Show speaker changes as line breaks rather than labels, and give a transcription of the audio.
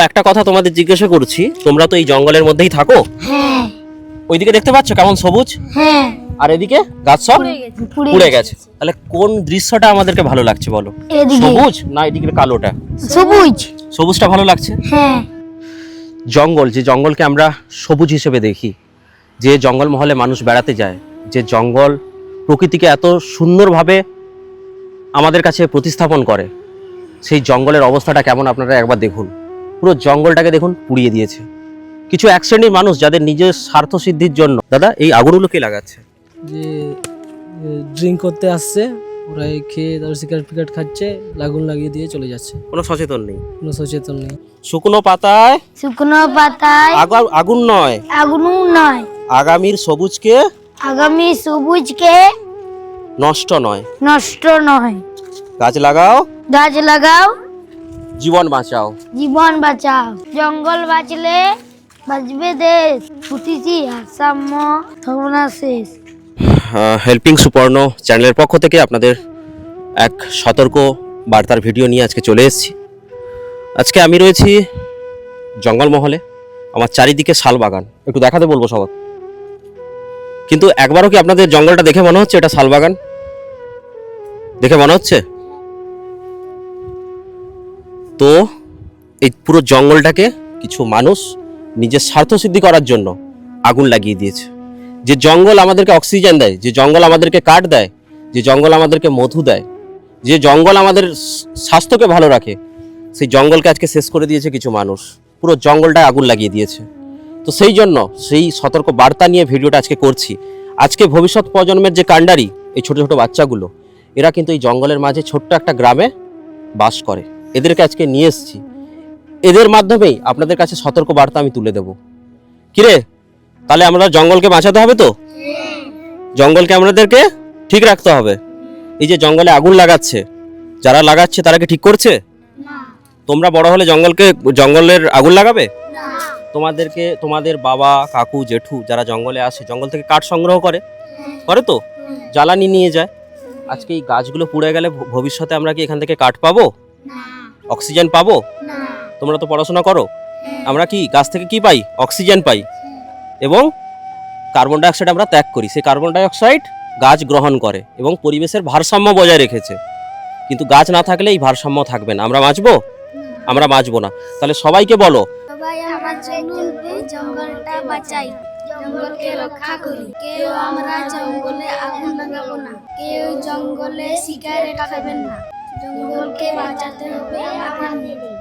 একটা কথা তোমাদের জিজ্ঞাসা করছি, তোমরা তো এই জঙ্গলের মধ্যেই থাকো।
হ্যাঁ
ওইদিকে দেখতে পাচ্ছ কেমন সবুজ,
হ্যাঁ
আর এদিকে গাছ সব
পুড়ে
পুড়ে গেছে। তাহলে কোন দৃশ্যটা আমাদেরকে ভালো লাগছে বলো?
এদিকে
সবুজ না এদিকে কালোটা?
সবুজ।
সবুজটা ভালো লাগছে।
হ্যাঁ
জঙ্গল, যে জঙ্গলকে আমরা সবুজ হিসেবে দেখি, যে জঙ্গল মহলে মানুষ বেড়াতে যায়, যে জঙ্গল প্রকৃতিকে এত সুন্দরভাবে আমাদের কাছে প্রতিস্থাপন করে, সেই জঙ্গলের অবস্থাটা কেমন আপনারা একবার দেখুন। পুরো জঙ্গলটাকে দেখুন পুড়িয়ে দিয়েছে কিছু এক শ্রেণীর মানুষ, যাদের নিজের স্বার্থ সিদ্ধির জন্য। দাদা, এই আগুনগুলো কে লাগাচ্ছে?
যে ড্রিঙ্ক করতে আসছে, ওরা খেয়ে তারপর সিগারেট ফিগারেট খাচ্ছে, আগুন লাগিয়ে দিয়ে চলে যাচ্ছে,
কোনো সচেতন নেই,
কোনো সচেতন নেই।
শুকনো পাতায়
শুকনো পাতায়
আগুন নয়,
আগুন নয়,
আগামীর সবুজকে
আগামী সবুজকে
নষ্ট নয়।
নষ্ট নয়।
গাছ লাগাও,
গাছ লাগাও,
জীবন বাঁচাও।
জীবন বাঁচাও। জঙ্গল বাঁচলে বাঁচবে দেশ। ফুটিছি আসাম্য ধর্মনা শেষ।
হেল্পিং সুপর্ণ চ্যানেলের পক্ষ থেকে আপনাদের এক সতর্ক বার্তার ভিডিও নিয়ে আজকে চলে এসেছি। আজকে আমি রয়েছি জঙ্গলমহলে, আমার চারিদিকে শাল বাগান, একটু দেখাতে বলবো সবার। কিন্তু একবারও কি আপনাদের জঙ্গলটা দেখে মনে হচ্ছে এটা শাল বাগান? দেখে মনে হচ্ছে? তো এই পুরো জঙ্গলটাকে কিছু মানুষ নিজের স্বার্থসিদ্ধি করার জন্য আগুন লাগিয়ে দিয়েছে। যে জঙ্গল আমাদেরকে অক্সিজেন দেয়, যে জঙ্গল আমাদেরকে কাঠ দেয়, যে জঙ্গল আমাদেরকে মধু দেয়, যে জঙ্গল আমাদের স্বাস্থ্যকে ভালো রাখে, সেই জঙ্গলকে আজকে শেষ করে দিয়েছে কিছু মানুষ। পুরো জঙ্গলটায় আগুন লাগিয়ে দিয়েছে। তো সেই জন্য সেই সতর্ক বার্তা নিয়ে ভিডিওটা আজকে করছি। আজকে ভবিষ্যৎ প্রজন্মের যে কাণ্ডারি, এই ছোট ছোট বাচ্চাগুলো, এরা কিন্তু এই জঙ্গলের মাঝে ছোট্ট একটা গ্রামে বাস করে। এদেরকে আজকে নিয়ে এসেছি, এদের মাধ্যমেই আপনাদের কাছে সতর্ক বার্তা আমি তুলে দেব। কিরে, তাহলে আমরা জঙ্গলকে বাঁচাতে হবে তো? জঙ্গলকে আমাদেরকে ঠিক রাখতে হবে। এই যে জঙ্গলে আগুন লাগাচ্ছে, যারা লাগাচ্ছে তারা কি ঠিক করছে? তোমরা বড় হলে জঙ্গলের আগুন লাগাবে? তোমাদেরকে তোমাদের বাবা কাকু জেঠু যারা জঙ্গলে আসে, জঙ্গল থেকে কাঠ সংগ্রহ করে তো জ্বালানি নিয়ে যায়। আজকে এই গাছগুলো পুড়ে গেলে ভবিষ্যতে আমরা কি এখান থেকে কাঠ পাবো, অক্সিজেন পাবো? তোমরা তো পড়াশোনা করো, আমরা কি গাছ থেকে কি পাই? অক্সিজেন পাই, এবং কার্বন ডাই অক্সাইড আমরা ত্যাগ করি। সেই কার্বন ডাই অক্সাইড গাছ গ্রহণ করে এবং পরিবেশের ভারসাম্য বজায় রেখেছে। কিন্তু গাছ না থাকলে এই ভারসাম্য থাকবে না। আমরা বাঁচবো? আমরা বাঁচবো না। তাহলে সবাইকে বলো,
সবাই আমরা চলুন এই জঙ্গলটা বাঁচাই, জঙ্গলকে রক্ষা করি। কেউ আমরা জঙ্গলে আগুন লাগাবো না, কেউ জঙ্গলে সিগারেট খাবেন না। জঙ্গলকে বাঁচাতে হবে আমাদের।